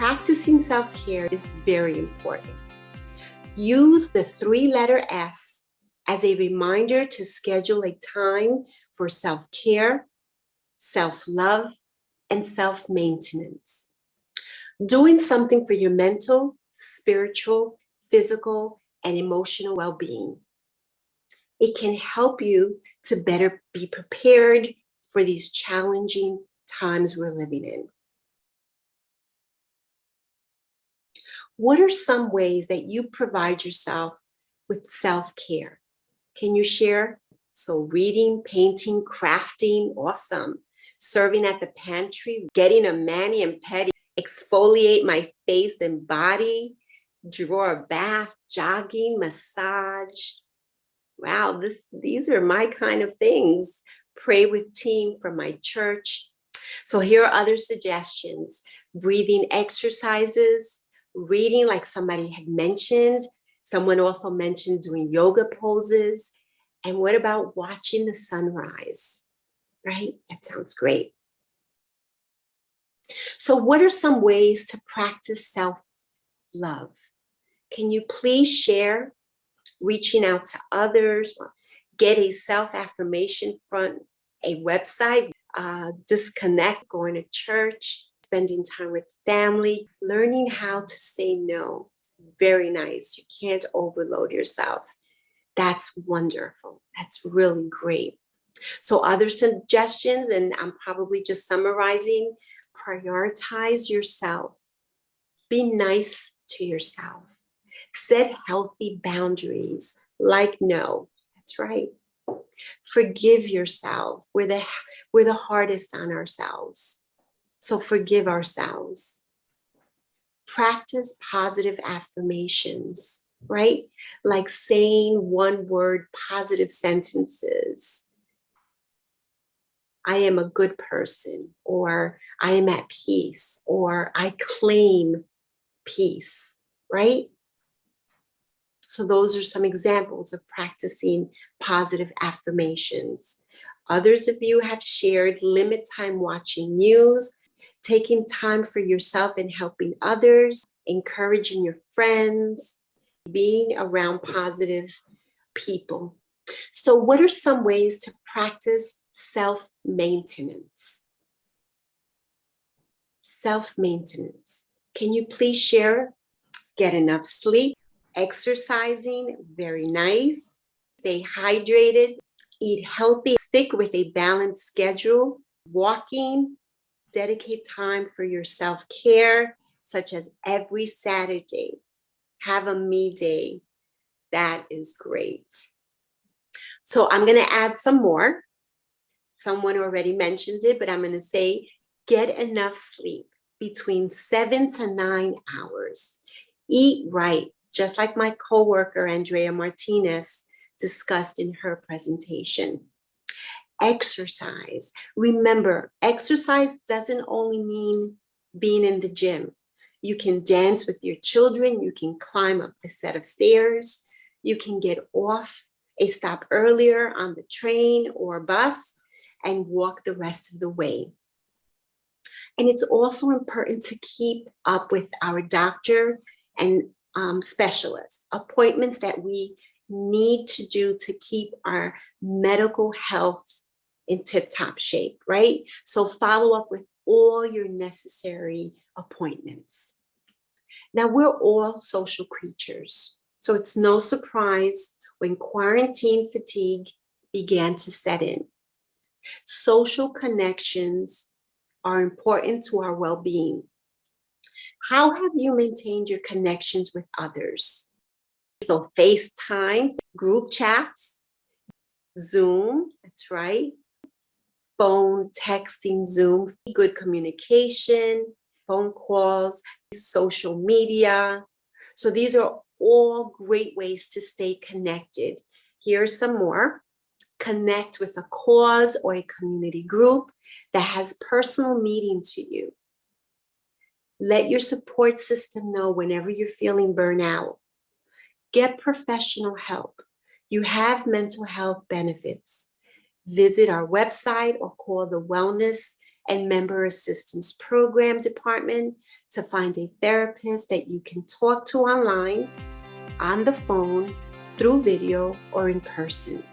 Practicing self-care is very important. Use the three-letter S as a reminder to schedule a time for self-care, self-love, and self-maintenance. Doing something for your mental, spiritual, physical, and emotional well-being. It can help you to better be prepared for these challenging times we're living in. What are some ways that you provide yourself with self-care? Can you share? So reading, painting, crafting, awesome. Serving at the pantry, getting a mani and pedi, exfoliate my face and body, draw a bath, jogging, massage. Wow, these are my kind of things. Pray with team from my church. So here are other suggestions. Breathing exercises, reading like somebody had mentioned. Someone also mentioned doing yoga poses. And what about watching the sunrise, right? That sounds great. So what are some ways to practice self-love? Can you please share? Reaching out to others, get a self-affirmation from a website, disconnect, going to church, spending time with family, learning how to say no. It's very nice. You can't overload yourself. That's wonderful. That's really great. So other suggestions, and I'm probably just summarizing, prioritize yourself. Be nice to yourself. Set healthy boundaries, like no. That's right. Forgive yourself. We're the hardest on ourselves. So forgive ourselves. Practice positive affirmations, right? Like saying one-word positive sentences. I am a good person, or I am at peace, or I claim peace, right? So those are some examples of practicing positive affirmations. Others of you have shared limit time watching news, taking time for yourself and helping others, encouraging your friends, being around positive people. So what are some ways to practice self-maintenance? Self-maintenance. Can you please share? Get enough sleep. Exercising, very nice. Stay hydrated, eat healthy, stick with a balanced schedule. Walking, dedicate time for your self-care, such as every Saturday. Have a me day. That is great. So I'm going to add some more. Someone already mentioned it, but I'm going to say get enough sleep, between 7 to 9 hours. Eat right, just like my coworker, Andrea Martinez, discussed in her presentation. Exercise. Remember, exercise doesn't only mean being in the gym. You can dance with your children. You can climb up a set of stairs. You can get off a stop earlier on the train or bus and walk the rest of the way. And it's also important to keep up with our doctor and specialists, appointments that we need to do to keep our medical health in tip-top shape, right? So follow up with all your necessary appointments. Now, we're all social creatures, so it's no surprise when quarantine fatigue began to set in. Social connections are important to our well-being. How have you maintained your connections with others? So FaceTime, group chats, Zoom, that's right. Phone, texting, Zoom, good communication, phone calls, social media. So these are all great ways to stay connected. Here's some more. Connect with a cause or a community group that has personal meaning to you. Let your support system know whenever you're feeling burnout. Get professional help. You have mental health benefits. Visit our website or call the Wellness and member assistance program department to find a therapist that you can talk to online, on the phone, through video, or in person.